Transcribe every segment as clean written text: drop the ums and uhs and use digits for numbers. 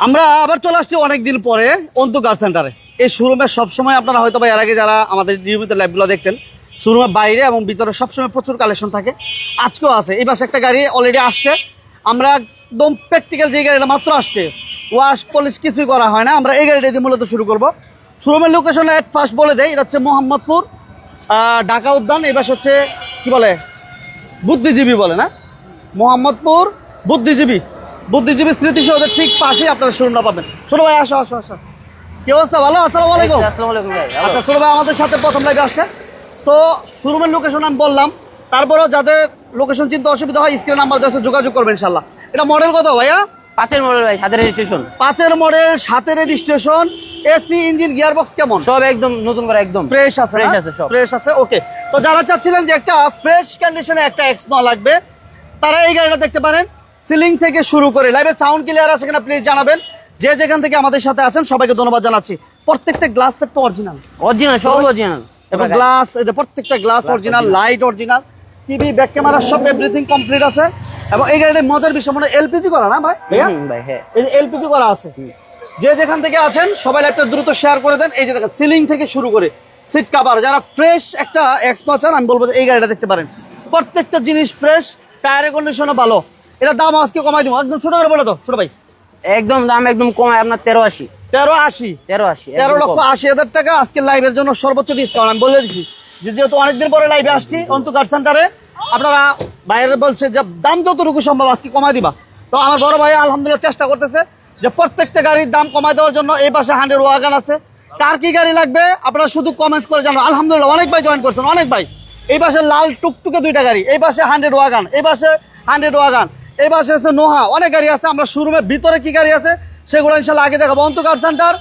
আমরা আবার চলে আসছি অনেকদিন পরে অন্তু কার সেন্টারে। এই শোরুমে সবসময় আপনারা হয়তো বা এর আগে যারা আমাদের নিয়মিত লাইভগুলো দেখতেন, শোরুমের বাইরে এবং ভিতরে সবসময় প্রচুর কালেকশন থাকে। আজকেও আছে। এই পাশে একটা গাড়ি অলরেডি আসছে। আমরা একদম প্র্যাকটিক্যাল যে গাড়িটা মাত্র আসছে, ওয়াশ পলিশ কিছুই করা হয় না। আমরা এই গাড়িটা দিয়ে মূলত শুরু করব। শোরুমের লোকেশন এট ফার্স্ট বলে দেয়, এটা হচ্ছে মোহাম্মদপুর ঢাকা উদ্যান। এই পাশে হচ্ছে কি বলে, বুদ্ধিজীবী বলে না, মোহাম্মদপুর বুদ্ধিজীবী স্মৃতি সৌধের ঠিক পাশেই আপনারা শোরুমটা পাবেন। ছোট ভাই আসো আসো আসো, কি অবস্থা? ভালো? আসসালামু আলাইকুম। আচ্ছা ছোট ভাই আমাদের সাথে প্রথম লাইভে আসছে, তো শোরুমের লোকেশন আমি বললাম। তারপরেও যাদের লোকেশন চিনতে অসুবিধা হয় স্ক্রিন নাম্বার দেওয়া আছে, যোগাযোগ করবেন ইনশাল্লাহ। এটা মডেল কত ভাইয়া? 5 মডেল ভাই, 7 registration. 5 model, 7 registration. AC, engine, gearbox কেমন? সব একদম নতুন করে, একদম ফ্রেশ আছে। ফ্রেশ আছে, সব ফ্রেশ আছে। ওকে, তো যারা চাচ্ছিলেন যে একটা ফ্রেশ কন্ডিশনে একটা এক্সনোয়া লাগবে, তারা এই গাড়িটা দেখতে পারেন। সিলিং থেকে শুরু করে লাইভে সাউন্ড ক্লিয়ার আছে কিনা প্লিজ জানাবেন। যে যেখান থেকে আমাদের সাথে আছেন সবাইকে ধন্যবাদ জানাচ্ছি। প্রত্যেকটা গ্লাস তো অরিজিনাল, সব অরিজিনাল এবং গ্লাস, এটা প্রত্যেকটা glass original, light original, TV, back camera সব এভরিথিং কমপ্লিট আছে। এবং এই গাড়ির মজার বিষয় মনে এলপিজি করা না ভাই? ভাই হ্যাঁ, এই যে এলপিজি করা আছে। যে যেখান থেকে আছেন সবাই একটা দ্রুত শেয়ার করে দেন। এই যে দেখেন সিলিং থেকে শুরু করে সিট কভার, যারা ফ্রেশ একটা এক্সনো চান আমি বলবো যে এই গাড়িটা দেখতে পারেন। প্রত্যেকটা জিনিস ফ্রেশ, টায়ারের কন্ডিশনও ভালো। এটা দাম আজকে কমাই দিব, একদম ছোট করে বলে তো ছোট ভাই। একদম দাম একদম কমায় আপনার 1380 13,80,000 টাকা আজকে লাইভের জন্য সর্বোচ্চ ডিসকাউন্ট আমি বলে দিচ্ছি। যেহেতু অনেকদিন পরে লাইভে আসছি অন্তু কার সেন্টারে, আপনারা বাইরে বলছে যে দাম যতটুকু সম্ভব আজকে কমাই দিবা। তো আমার বড় ভাই আলহামদুলিল্লাহ চেষ্টা করতেছে যে প্রত্যেকটা গাড়ির দাম কমাই দেওয়ার জন্য। এই পাশে 100 ওয়াগান আছে। কার কি গাড়ি লাগবে আপনারা শুধু কমেন্টস করে জানো। আলহামদুলিল্লাহ অনেক ভাই জয়েন করছেন, অনেক ভাই। এই পাশে লাল টুকটুকে 2টা গাড়ি, এই পাশে 100 ওয়াগান, এই পাশে 100 ওয়াগান, এই পাশে আছে নোহা, অনেক গাড়ি আছে। আমরা শোরুমের ভিতরে কি গাড়ি আছে সেগুলো ইনশাল্লাহ আগে দেখাবো। অন্তু কার সেন্টার,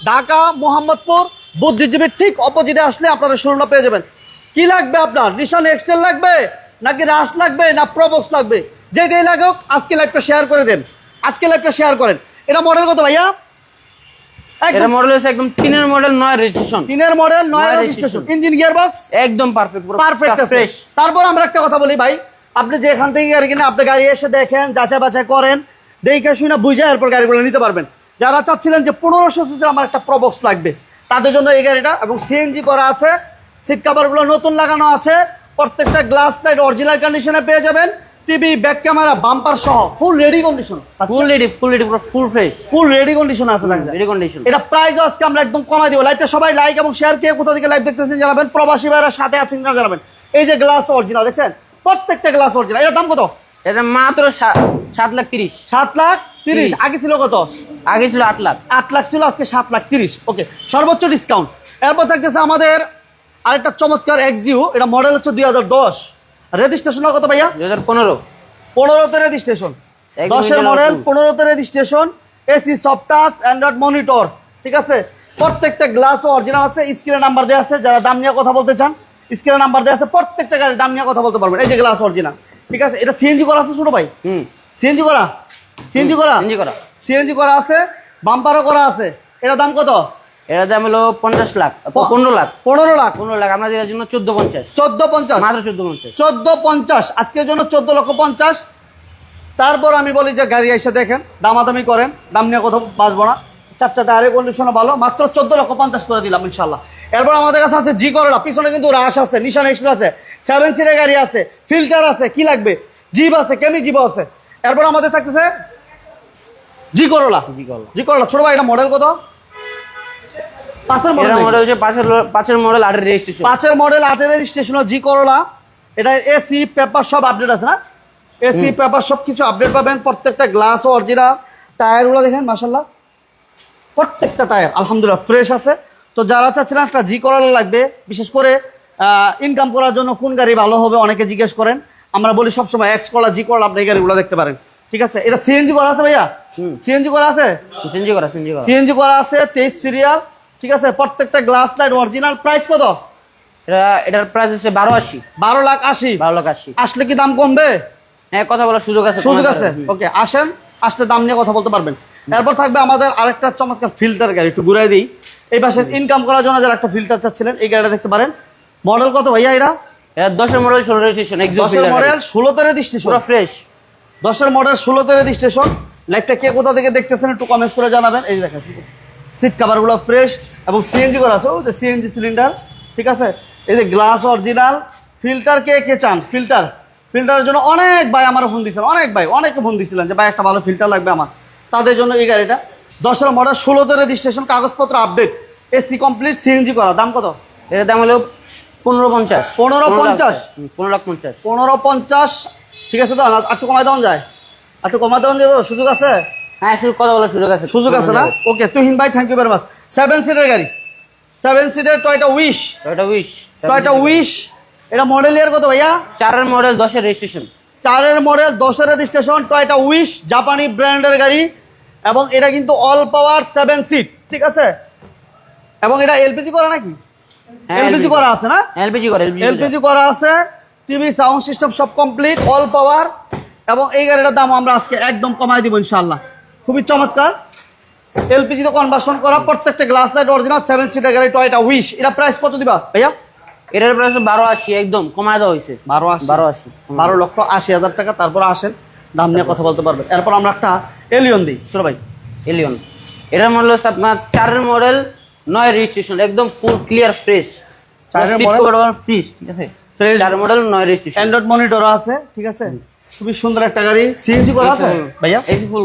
ঢাকা মোহাম্মদপুর বুদ্ধিজীবীর ঠিক অপোজিটে আসলে আপনারা শোরুমটা পেয়ে যাবেন। কি লাগবে আপনার? নিশান এক্সটেল লাগবে নাকি রাশ লাগবে না প্রবক্স লাগবে? যেটাই লাগুক আজকে লাইভটা শেয়ার করে দেন, আজকে লাইভটা শেয়ার করেন। এটা মডেল কত ভাইয়া? এটা মডেল হচ্ছে একদম 3 model 9 registration. 3 model 9 registration, engine gearbox একদম পারফেক্ট, পুরো পারফেক্ট ফ্রেশ। তারপর আমরা একটা কথা বলি ভাই, আপনি যে এখান থেকে গাড়ি কিনে আপনি গাড়ি এসে দেখেন, যাচাই বাছাই করেন, দেখে শুনে বুঝে এরপর গাড়িগুলো নিতে পারবেন। যারা চাচ্ছিলেন যে 1500 সিসি আমার একটা প্রবক্স লাগবে, তাদের জন্য এই গাড়িটা। এবং সিএনজি করা আছে, সিট কভারগুলো নতুন লাগানো আছে, প্রত্যেকটা গ্লাস লাইট অরিজিনাল কন্ডিশনে পেয়ে যাবেন। টিভি, ব্যাক ক্যামেরা, বাম্পার সহ full ready condition, full ready পুরো full fresh, full ready condition আছে। Ready condition. এটা প্রাইস আজকে আমরা একদম কমাই দিব। লাইভটা সবাই লাইক এবং শেয়ার, কে কোথা থেকে লাইভ দেখতেছেন জানাবেন। প্রবাসী ভাইরা সাথে আছেন কিনা জানাবেন। এই যে গ্লাস অরিজিনাল দেখছেন, প্রত্যেকটা গ্লাস অরিজিনাল। এর দাম কত? এটা মাত্র 7,30,000। 7,30,000। আগে ছিল কত? আগে ছিল 8 লাখ। 8 লাখ ছিল, আজকে 7,30,000। ওকে, সর্বোচ্চ ডিসকাউন্ট। এরপর থাকতেছে আমাদের আরেকটা চমৎকার এক্সিউ। এটা মডেল হচ্ছে 2010, রেজিস্ট্রেশন কত ভাইয়া? 2015। 15তে রেজিস্ট্রেশন, 10 মডেল, 15তে registration. AC, soft touch, Android monitor, ঠিক আছে। প্রত্যেকটা গ্লাস অরিজিনাল আছে। স্ক্রিনে নাম্বার দেওয়া আছে, যারা দাম নিয়ে কথা বলতে চান স্ক্রিনে নাম্বার দেওয়া আছে। প্রত্যেকটা গাড়ির দাম নিয়ে কথা বলতে পারবেন। এই যে গ্লাস অরিজিনাল, ঠিক আছে। এটা সিএনজি করা আছে ছোট ভাই? সিএনজি করা, সিএনজি করা আছে, বাম্পারও করা আছে। এটা দাম কত? এর দাম হলো 50 লাখ, 15 লাখ, 15 লাখ। আপনাদের জন্য 1450, 1450, মাত্র 1450, 1450 আজকের জন্য 14,50,000। তারপর আমি বলি যে গাড়ি এসে দেখেন, দামাদামি করেন, দাম নিয়ে কথা বাঁচবো না। 4টা টায়ারের কন্ডিশনও ভালো, মাত্র 14,50,000 করে দিলাম ইনশাল্লাহ। এরপর আমাদের কাছে আছে জি করলা, পিছনে কিন্তু রাশ আছে, নিশান এক্সট্রা আছে, 7 সিটের গাড়ি আছে, ফিল্টার আছে, কি লাগবে, জিপ আছে, কেমি জিপ আছে। এরপর আমাদের থাকতেছে জি করলা। ছোট ভাই এটা মডেল কত? 5 মডেল হচ্ছে 5 মডেল 8 রেজিস্ট্রেশন, 5 মডেল 8 রেজিস্ট্রেশন জি করলা। এটা এসি পেপার সব আপডেট আছে না? এসি পেপার সব কিছু আপডেট পাবেন। প্রত্যেকটা গ্লাস অরিজিনাল, টায়ারগুলো দেখেন মাশাআল্লাহ, প্রত্যেকটা টায়ার আলহামদুলিল্লাহ ফ্রেশ আছে। তো যারা চাচ্ছিলেন একটা জি করলা লাগবে, বিশেষ করে ইনকাম করার জন্য কোন গাড়ি ভালো হবে অনেকে জিজ্ঞেস করেন। আমরা বলি সবসময় এক্স করলা, জি করলা, আপনি এই গাড়িগুলো দেখতে পারেন, ঠিক আছে। এটা সিএনজি করা আছে ভাইয়া? সিএনজি করা আছে, সিএনজি করা আছে, 23 সিরিয়াল, ঠিক আছে। প্রত্যেকটা গ্লাস লাইট অরিজিনাল। প্রাইস কত? এটার প্রাইস হচ্ছে 12,80, 12,80,000। আসলে কি দাম কমবে? হ্যাঁ, কথা বলার সুযোগ আছে। ওকে, আসেন, আসলে দাম নিয়ে কথা বলতে পারবেন। এরপর থাকবে আমাদের আরেকটা চমৎকার ফিল্টার গাড়ি, একটু ঘুরাই দিই। এই পাশে ইনকাম করার জন্য যারা একটা ফিল্টার চাচ্ছিলেন এই গাড়িটা দেখতে পারেন। মডেল কত ভাইয়া? এটা 10 মডেল 16 রেজিস্ট্রেশন, 10 মডেল 16তে রেজিস্ট্রেশন, পুরো ফ্রেশ। 10 মডেল 16তে রেজিস্ট্রেশন। লাইভটা কে কোথা থেকে দেখতেছেন একটু কমেন্টস করে জানাবেন। এই যে দেখেন সিট কাভারগুলো ফ্রেশ এবং সিএনজি করা আছে, ও যে সিএনজি সিলিন্ডার, ঠিক আছে। এই যে গ্লাস অরিজিনাল। ফিল্টার কে কে চান? ফিল্টারের জন্য অনেক ভাই আমার ফোন দিয়েছিলেন, অনেকে ফোন দিয়েছিলেন যে ভাই একটা ভালো ফিল্টার লাগবে আমার, তাদের জন্য এই গাড়িটা 10-এর মডেল, 16তে রেজিস্ট্রেশন, কাগজপত্র আপডেট, এসি কমপ্লিট, সিএনজি করা। দাম কত? এটার দাম হলো 1550। 1550? 1550। 1550, ঠিক আছে। তো একটু কমাই দেওয়া যায়? একটু কমাই দেওয়া যাবে? সুযোগ আছে? হ্যাঁ, শুরু কথা বলার সুযোগ আছে না? ওকে, তুহিন ভাই, থ্যাংক ইউ ভেরি মাচ। 7 সিটের গাড়ি, 7 সিটের টয়োটা উইশ। এটা মডেল ইয়ার কত ভাইয়া? 4-এর মডেল, 10-এর রেজিস্ট্রেশন। 4-এর মডেল, 10-এর রেজিস্ট্রেশন, টয়োটা উইশ, জাপানি ব্র্যান্ডের গাড়ি। এবং এটা কিন্তু অল পাওয়ার 7 সিট, ঠিক আছে। এবং এটা এলপিজি করা নাকি? এলপিজি করা আছে না? এলপিজি করা আছে, টিভি সাউন্ড সিস্টেম সব কমপ্লিট, অল পাওয়ার। এবং এই গাড়িটার দাম আমরা আজকে একদম কমাই দিব ইনশাআল্লাহ। খুবই চমৎকার, এলপিজি তে কনভার্সন করা, প্রত্যেকটা গ্লাস লাইট অরিজিনাল, 7 সিটার গাড়ি টয়োটা উইশ। এটা প্রাইস কত দিবা ভাইয়া? এটার প্রাইস 1280, একদম কমায় দেওয়া হয়েছে। 12,80,000 টাকা। তারপর আসেন, দাম নিয়ে কথা বলতে পারবেন। এরপর আমরা একটা এলিয়ন দিই, ছোট ভাই। এলিয়ন, এটার মডেল হচ্ছে আপনার 4-এর মডেল, 9 রেজিস্ট্রেশন, একদম ফুল ক্লিয়ার ফ্রেশ। 4-এর মডেল ফ্রেশ, ঠিক আছে। 4 মডেল, 9 রেজিস্ট্রেশন, অ্যান্ড্রয়েড মনিটর আছে, ঠিক আছে। খুবই সুন্দর একটা গাড়ি, সিএনজি করা আছে ভাইয়া? এসি ফুল,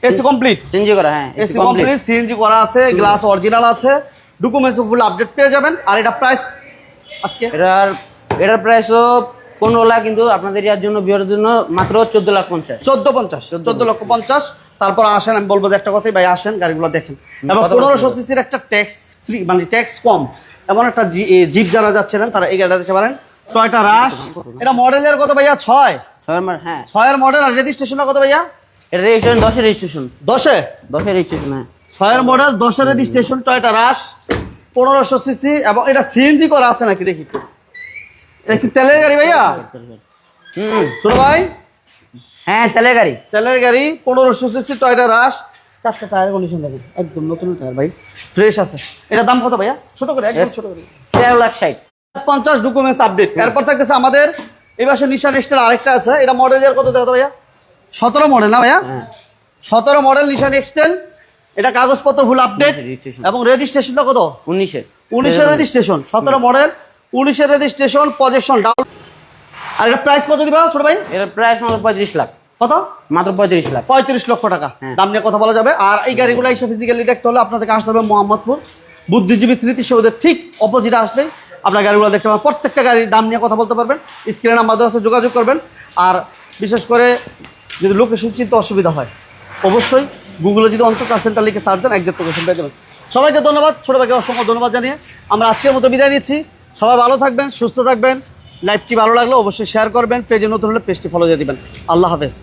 এসি কমপ্লিট, সিএনজি করা, হ্যাঁ এসি কমপ্লিট, সিএনজি করা আছে, গ্লাস অরিজিনাল আছে, ডকুমেন্টস ফুল আপডেট পেয়ে যাবেন। আর এটা প্রাইস আজকে এটার প্রাইসও 15 লাখ, কিন্তু আপনাদের ইয়ার জন্য, বিয়ের জন্য মাত্র 14,50,000। 14,50। তারপর আসেন, আমি বলবো যে একটা কথাই ভাই, আসেন গাড়িগুলো দেখেন। এবং 1500 সিসির একটা ট্যাক্স ফ্রি, মানে ট্যাক্স কম এমন একটা জিপ যারা যাচ্ছিলেন তারা এই গাড়িটা দেখতে পারেন, টয়োটা রাশ। এটা মডেলের কত ভাইয়া? 6? 6-এর মডেল, হ্যাঁ 6-এর মডেল। আর রেজিস্ট্রেশনটা কত ভাইয়া? এটা রেজিস্ট্রেশন 10-এর রেজিস্ট্রেশন। 10-এর রেজিস্ট্রেশন, হ্যাঁ 6-এর মডেল, 10-এর রেজিস্ট্রেশন, টয়োটা রাশ, 1500 সিসি। এবং এটা সিএনজি করা আছে নাকি দেখি? এটা কি তেলের গাড়ি ভাইয়া? ছোট ভাই, হ্যাঁ তেলের গাড়ি। 1500 সিসি টয়োটা রাশ। 4টা টায়ার কন্ডিশন দেখেন, একদম নতুন টায়ার ভাই, ফ্রেশ আছে। এটা দাম কত ভাইয়া? ছোট করে, একদম ছোট করে। 13,60,000। 50 ডকুমেন্টস আপডেট। এরপর থাকতেছে আমাদের এই পাশে নিশান এক্সটেল আরেকটা আছে। এটা মডেল ইয়ার কত দেখো ভাইয়া? 17 মডেল না ভাইয়া? 17 মডেল নিশান এক্সটেল। এটা কাগজপত্র ফুল আপডেট এবং রেজিস্ট্রেশনটা কত? 19-এর রেজিস্ট্রেশন, 17 মডেল, 19-এর রেজিস্ট্রেশন, প্রজেকশন ডাউন। আর এটা প্রাইস কত দিবা ছোট ভাই? এর প্রাইস মাত্র 35 লাখ। কত? মাত্র 35 লাখ। 35 লক্ষ টাকা দাম নিয়ে কথা বলা যাবে। আর এই গাড়িগুলো এসে ফিজিক্যালি দেখতে হলে আপনাদেরকে আসতে হবে মোহাম্মদপুর বুদ্ধিজীবী স্মৃতি সৌধের ঠিক অপোজিটে আসলে আপনার গাড়িগুলো দেখতে পাবেন। প্রত্যেকটা গাড়ির দাম নিয়ে কথা বলতে পারবেন। স্ক্রিনে নাম্বার দেওয়া আছে, যোগাযোগ করবেন। আর বিশেষ করে যদি লোকেশন চিনতে অসুবিধা হয়, অবশ্যই গুগলে যদি অন্তর্কার সেন্টার লিখে সার্চ দেন, একজ্যাক্ট লোকেশন পেয়ে যাবেন। সবাইকে ধন্যবাদ, ছোট ভাইকে অসংখ্য ধন্যবাদ জানিয়ে আমরা আজকের মতো বিদায় নিচ্ছি। সবাই ভালো থাকবেন, সুস্থ থাকবেন। লাইভটি ভালো লাগলে অবশ্যই শেয়ার করবেন, পেজে নতুন হলে পেজটি ফলো দিয়ে দিবেন। আল্লাহ হাফেজ।